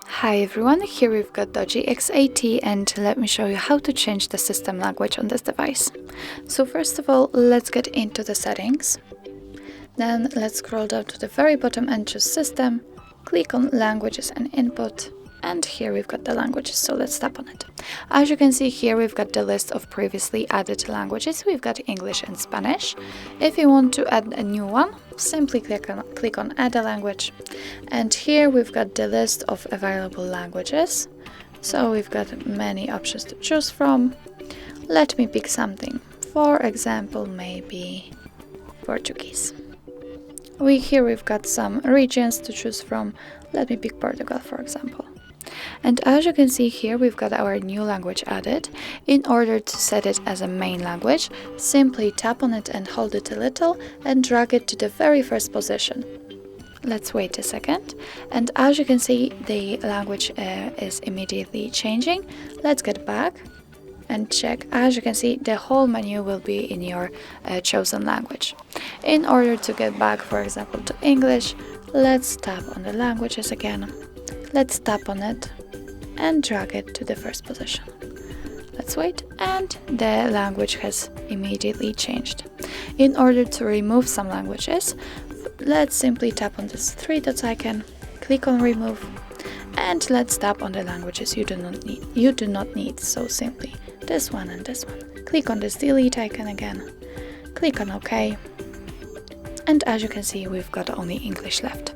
Hi everyone, here we've got DOOGEE X80 and let me show you how to change the system language on this device. So first of all, let's get into the settings. Then let's scroll down to the very bottom and choose System, click on Languages and Input, and here we've got the languages, so let's tap on it. As you can see here, we've got the list of previously added languages. We've got English and Spanish. If you want to add a new one, simply click on Add a Language. And here we've got the list of available languages. So we've got many options to choose from. Let me pick something. For example, maybe Portuguese. Here we've got some regions to choose from. Let me pick Portugal, for example. And as you can see here, we've got our new language added. In order to set it as a main language, simply tap on it and hold it a little and drag it to the very first position. Let's wait a second. And as you can see, the language is immediately changing. Let's get back and check. As you can see, the whole menu will be in your chosen language. In order to get back, for example, to English, let's tap on the languages again. Let's tap on it and drag it to the first position. Let's wait, and the language has immediately changed. In order to remove some languages, let's simply tap on this three dots icon, click on Remove, and let's tap on the languages you do not need. So simply this one and this one. Click on this Delete icon again, click on OK, and as you can see, we've got only English left.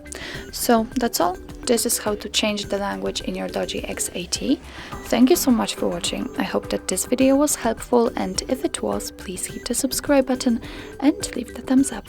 So that's all. This is how to change the language in your DOOGEE X80. Thank you so much for watching. I hope that this video was helpful, and if it was, please hit the subscribe button and leave the thumbs up.